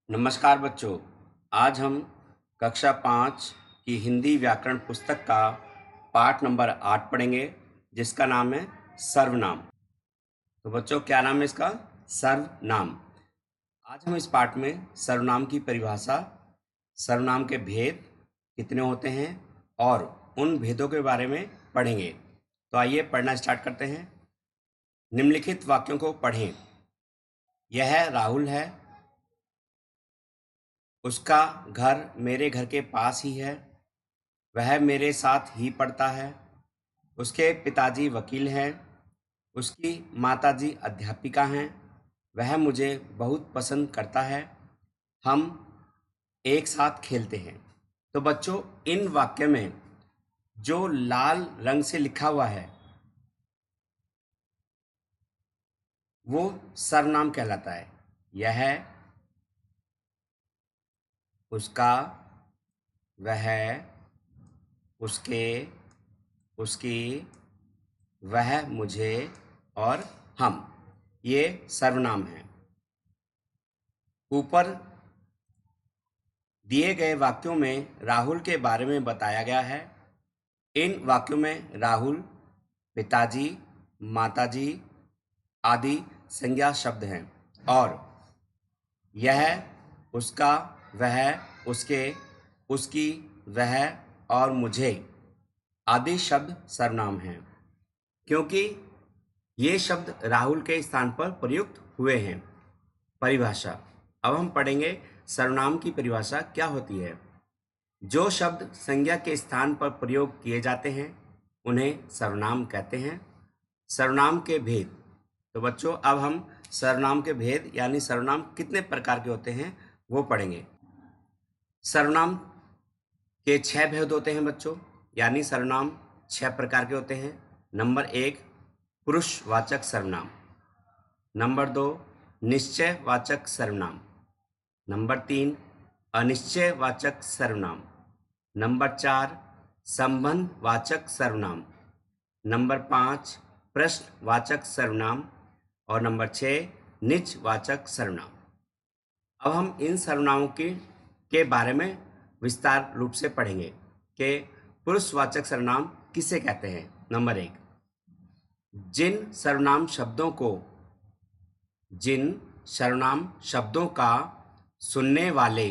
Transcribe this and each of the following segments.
नमस्कार बच्चों। आज हम कक्षा 5 की हिंदी व्याकरण पुस्तक का पाठ नंबर 8 पढ़ेंगे, जिसका नाम है सर्वनाम। तो बच्चों, क्या नाम है इसका? सर्वनाम। आज हम इस पाठ में सर्वनाम की परिभाषा, सर्वनाम के भेद कितने होते हैं और उन भेदों के बारे में पढ़ेंगे। तो आइए पढ़ना स्टार्ट करते हैं। निम्नलिखित वाक्यों को पढ़ें। यह राहुल है। उसका घर मेरे घर के पास ही है। वह मेरे साथ ही पढ़ता है। उसके पिताजी वकील हैं। उसकी माताजी अध्यापिका हैं। वह मुझे बहुत पसंद करता है। हम एक साथ खेलते हैं। तो बच्चों, इन वाक्य में जो लाल रंग से लिखा हुआ है वो सर्वनाम कहलाता है। यह, उसका, वह, उसके, उसकी, वह मुझे और हम, ये सर्वनाम हैं। ऊपर दिए गए वाक्यों में राहुल के बारे में बताया गया है। इन वाक्यों में राहुल, पिताजी, माताजी आदि संज्ञा शब्द हैं और यह, उसका, वह, उसके, उसकी, वह और मुझे आदि शब्द सर्वनाम हैं, क्योंकि ये शब्द राहुल के स्थान पर प्रयुक्त हुए हैं। परिभाषा। अब हम पढ़ेंगे सर्वनाम की परिभाषा क्या होती है। जो शब्द संज्ञा के स्थान पर प्रयोग किए जाते हैं उन्हें सर्वनाम कहते हैं। सर्वनाम के भेद। तो बच्चों, अब हम सर्वनाम के भेद यानी सर्वनाम कितने प्रकार के होते हैं वो पढ़ेंगे। सर्वनाम के 6 भेद होते हैं बच्चों, यानी सर्वनाम 6 प्रकार के होते हैं। नंबर 1, पुरुषवाचक सर्वनाम। नंबर 2, निश्चयवाचक सर्वनाम। नंबर 3, अनिश्चयवाचक सर्वनाम। नंबर 4, संबंधवाचक सर्वनाम। नंबर 5, प्रश्नवाचक सर्वनाम और नंबर 6, निजवाचक सर्वनाम। अब हम इन सर्वनामों के बारे में विस्तार रूप से पढ़ेंगे कि पुरुषवाचक सर्वनाम किसे कहते हैं। नंबर 1, जिन सर्वनाम शब्दों का सुनने वाले,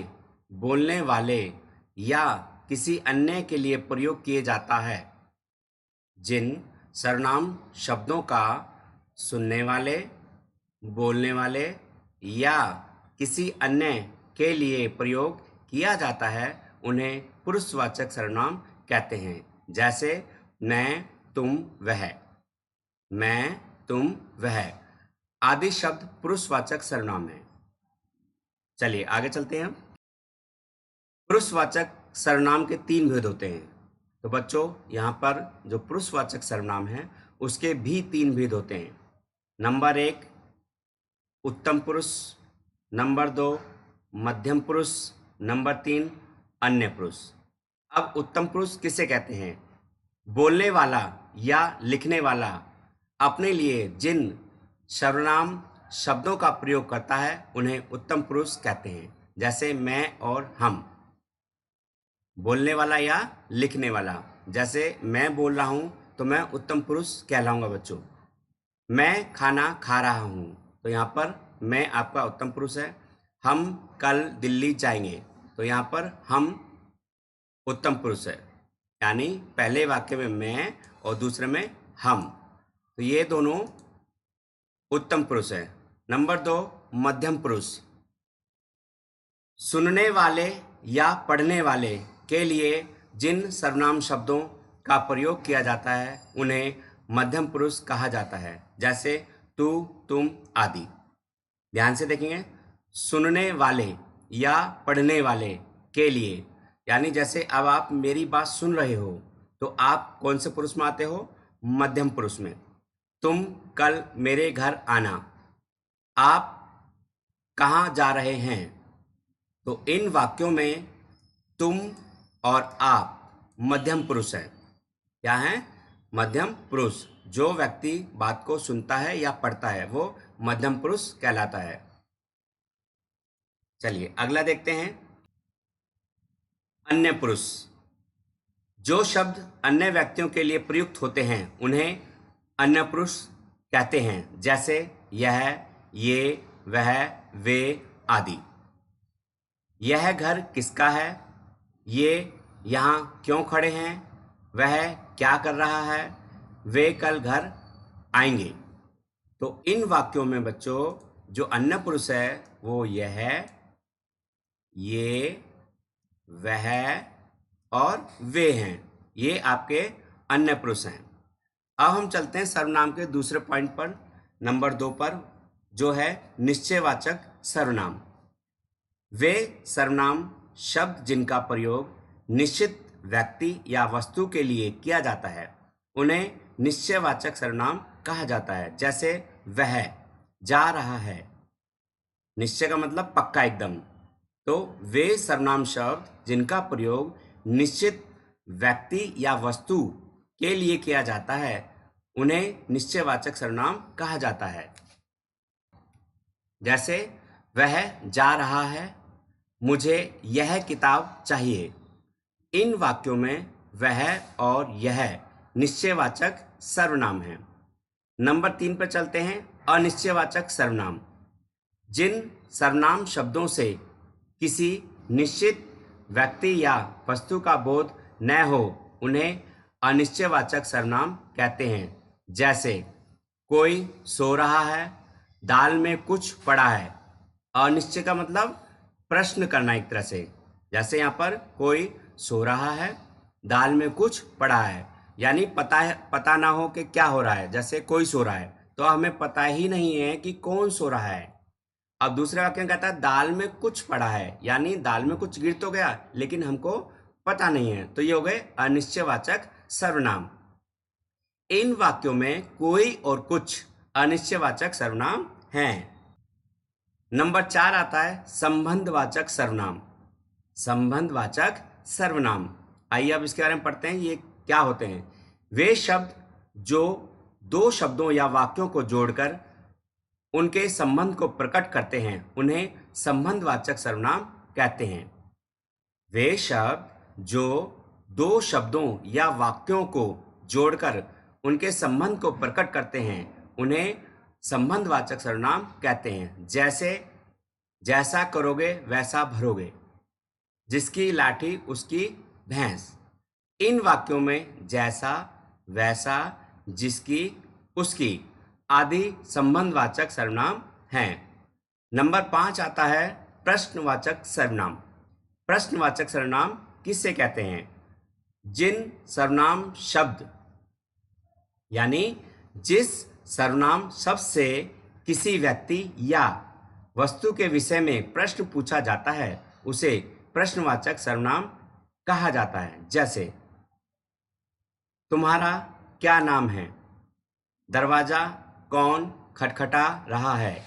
बोलने वाले या किसी अन्य के लिए प्रयोग किए जाता है। जिन सर्वनाम शब्दों का सुनने वाले, बोलने वाले या किसी अन्य के लिए प्रयोग किया जाता है उन्हें पुरुषवाचक सर्वनाम कहते हैं। जैसे मैं, तुम, वह। मैं, तुम, वह आदि शब्द पुरुषवाचक सर्वनाम है। चलिए आगे चलते हैं। पुरुषवाचक सर्वनाम के 3 भेद होते हैं। तो बच्चों, यहाँ पर जो पुरुषवाचक सर्वनाम है उसके भी 3 भेद होते हैं। नंबर 1, उत्तम पुरुष। नंबर 2, मध्यम पुरुष। नंबर 3, अन्य पुरुष। अब उत्तम पुरुष किसे कहते हैं? बोलने वाला या लिखने वाला अपने लिए जिन सर्वनाम शब्दों का प्रयोग करता है उन्हें उत्तम पुरुष कहते हैं। जैसे मैं और हम। बोलने वाला या लिखने वाला, जैसे मैं बोल रहा हूं तो मैं उत्तम पुरुष कहलाऊंगा बच्चों। मैं खाना खा रहा हूं तो यहाँ पर मैं आपका उत्तम पुरुष है। हम कल दिल्ली जाएंगे तो यहाँ पर हम उत्तम पुरुष है, यानी पहले वाक्य में मैं और दूसरे में हम, तो ये दोनों उत्तम पुरुष है। नंबर 2, मध्यम पुरुष। सुनने वाले या पढ़ने वाले के लिए जिन सर्वनाम शब्दों का प्रयोग किया जाता है उन्हें मध्यम पुरुष कहा जाता है। जैसे तू, तुम आदि। ध्यान से देखेंगे, सुनने वाले या पढ़ने वाले के लिए, यानी जैसे अब आप मेरी बात सुन रहे हो तो आप कौन से पुरुष में आते हो? मध्यम पुरुष में। तुम कल मेरे घर आना। आप कहाँ जा रहे हैं? तो इन वाक्यों में तुम और आप मध्यम पुरुष है। क्या है? मध्यम पुरुष। जो व्यक्ति बात को सुनता है या पढ़ता है वो मध्यम पुरुष कहलाता है। चलिए अगला देखते हैं। अन्य पुरुष। जो शब्द अन्य व्यक्तियों के लिए प्रयुक्त होते हैं उन्हें अन्य पुरुष कहते हैं, जैसे यह, ये, वह, वे आदि। यह घर किसका है? ये यहाँ क्यों खड़े हैं? वह क्या कर रहा है? वे कल घर आएंगे। तो इन वाक्यों में बच्चों जो अन्य पुरुष है वो यह है, ये, वह और वे हैं। ये आपके अन्य पुरुष हैं। अब हम चलते हैं सर्वनाम के दूसरे पॉइंट पर, नंबर 2 पर, जो है निश्चयवाचक सर्वनाम। वे सर्वनाम शब्द जिनका प्रयोग निश्चित व्यक्ति या वस्तु के लिए किया जाता है उन्हें निश्चयवाचक सर्वनाम कहा जाता है। जैसे वह जा रहा है, निश्चय का मतलब पक्का एकदम। तो वे सर्वनाम शब्द जिनका प्रयोग निश्चित व्यक्ति या वस्तु के लिए किया जाता है उन्हें निश्चयवाचक सर्वनाम कहा जाता है। जैसे वह जा रहा है, मुझे यह किताब चाहिए। इन वाक्यों में वह और यह निश्चयवाचक सर्वनाम है। नंबर 3 पर चलते हैं, अनिश्चयवाचक सर्वनाम। जिन सर्वनाम शब्दों से किसी निश्चित व्यक्ति या वस्तु का बोध न हो उन्हें अनिश्चयवाचक सर्वनाम कहते हैं। जैसे कोई सो रहा है, दाल में कुछ पड़ा है। अनिश्चय का मतलब प्रश्न करना एक तरह से। जैसे यहाँ पर कोई सो रहा है, दाल में कुछ पड़ा है, यानी पता ना हो कि क्या हो रहा है। जैसे कोई सो रहा है तो हमें पता ही नहीं है कि कौन सो रहा है। अब दूसरे वाक्य में कहता है दाल में कुछ पड़ा है, यानी दाल में कुछ गिर तो गया लेकिन हमको पता नहीं है। तो ये हो गए अनिश्चयवाचक सर्वनाम। इन वाक्यों में कोई और कुछ अनिश्चयवाचक सर्वनाम हैं। नंबर 4 आता है संबंधवाचक सर्वनाम। संबंधवाचक सर्वनाम, आइए अब इसके बारे में पढ़ते हैं। ये क्या होते हैं? वे शब्द जो दो शब्दों या वाक्यों को जोड़कर उनके संबंध को प्रकट करते हैं उन्हें संबंधवाचक सर्वनाम कहते हैं। वे शब्द जो दो शब्दों या वाक्यों को जोड़कर उनके संबंध को प्रकट करते हैं उन्हें संबंधवाचक सर्वनाम कहते हैं। जैसे जैसा करोगे वैसा भरोगे, जिसकी लाठी उसकी भैंस। इन वाक्यों में जैसा, वैसा, जिसकी, उसकी आदि संबंधवाचक सर्वनाम हैं। नंबर 5 आता है प्रश्नवाचक सर्वनाम। प्रश्नवाचक सर्वनाम किससे कहते हैं? जिन सर्वनाम शब्द यानी जिस सर्वनाम शब्द से किसी व्यक्ति या वस्तु के विषय में प्रश्न पूछा जाता है उसे प्रश्नवाचक सर्वनाम कहा जाता है। जैसे तुम्हारा क्या नाम है? दरवाजा कौन खटखटा रहा है?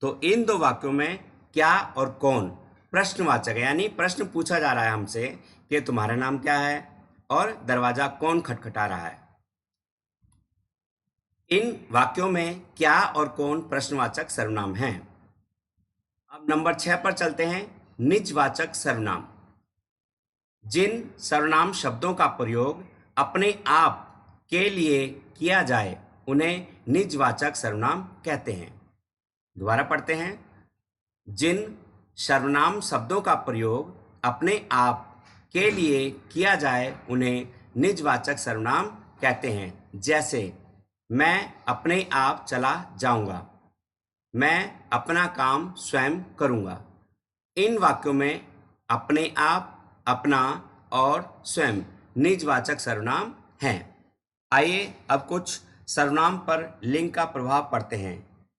तो इन दो वाक्यों में क्या और कौन प्रश्नवाचक है, यानी प्रश्न पूछा जा रहा है हमसे कि तुम्हारा नाम क्या है और दरवाजा कौन खटखटा रहा है। इन वाक्यों में क्या और कौन प्रश्नवाचक सर्वनाम हैं। अब नंबर 6 पर चलते हैं, निजवाचक सर्वनाम। जिन सर्वनाम शब्दों का प्रयोग अपने आप के लिए किया जाए उन्हें निजवाचक सर्वनाम कहते हैं। दोबारा पढ़ते हैं। जिन सर्वनाम शब्दों का प्रयोग अपने आप के लिए किया जाए उन्हें निजवाचक सर्वनाम कहते हैं। जैसे मैं अपने आप चला जाऊंगा, मैं अपना काम स्वयं करूंगा। इन वाक्यों में अपने आप, अपना और स्वयं निजवाचक सर्वनाम हैं। आइए अब कुछ सर्वनाम पर लिंग का प्रभाव पढ़ते हैं,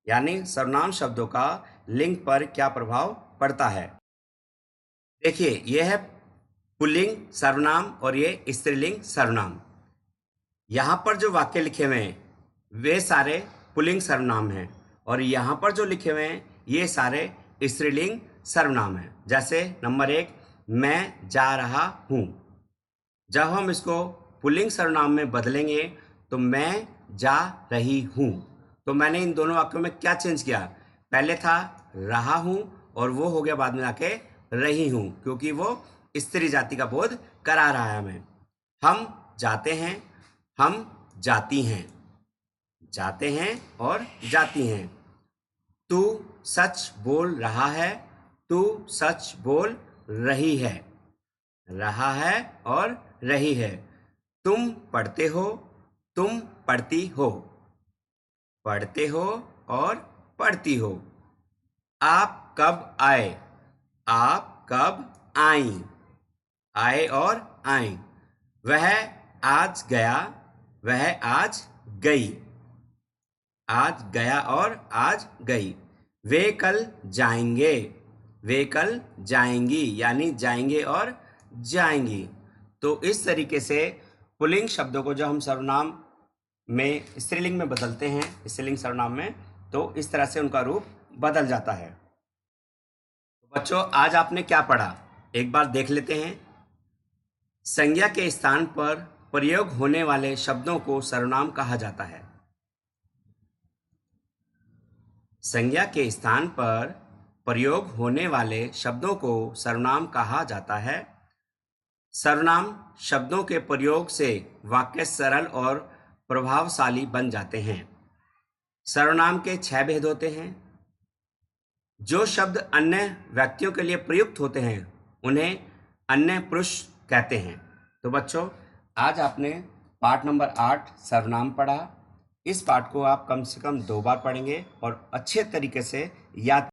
यानी सर्वनाम शब्दों का लिंग पर क्या प्रभाव पड़ता है। देखिए, यह है पुल्लिंग सर्वनाम और ये स्त्रीलिंग सर्वनाम। यहाँ पर जो वाक्य लिखे हुए हैं वे सारे पुल्लिंग सर्वनाम हैं और यहाँ पर जो लिखे हुए हैं ये सारे स्त्रीलिंग सर्वनाम हैं। जैसे नंबर 1, मैं जा रहा हूँ। जब हम इसको पुल्लिंग सर्वनाम में बदलेंगे तो मैं जा रही हूँ। तो मैंने इन दोनों वाक्यों में क्या चेंज किया? पहले था रहा हूँ और वो हो गया बाद में आके रही हूँ, क्योंकि वो स्त्री जाति का बोध करा रहा है हमें। हम जाते हैं, हम जाती हैं, जाते हैं और जाती हैं। तू सच बोल रहा है, तू सच बोल रही है, रहा है और रही है। तुम पढ़ते हो, तुम पढ़ती हो, पढ़ते हो और पढ़ती हो। आप कब आए, आप कब आई, आए और आई। वह आज गया, वह आज गई, आज गया और आज गई। वे कल जाएंगे, वे कल जाएंगी, यानी जाएंगे और जाएंगी। तो इस तरीके से पुल्लिंग शब्दों को जो हम सर्वनाम में स्त्रीलिंग में बदलते हैं, स्त्रीलिंग सर्वनाम में, तो इस तरह से उनका रूप बदल जाता है। तो बच्चों, आज आपने क्या पढ़ा एक बार देख लेते हैं। संज्ञा के स्थान पर प्रयोग होने वाले शब्दों को सर्वनाम कहा जाता है। संज्ञा के स्थान पर प्रयोग होने वाले शब्दों को सर्वनाम कहा जाता है। सर्वनाम शब्दों के प्रयोग से वाक्य सरल और प्रभावशाली बन जाते हैं। सर्वनाम के 6 भेद होते हैं। जो शब्द अन्य व्यक्तियों के लिए प्रयुक्त होते हैं उन्हें अन्य पुरुष कहते हैं। तो बच्चों, आज आपने पाठ नंबर 8 सर्वनाम पढ़ा। इस पाठ को आप कम से कम 2 बार पढ़ेंगे और अच्छे तरीके से याद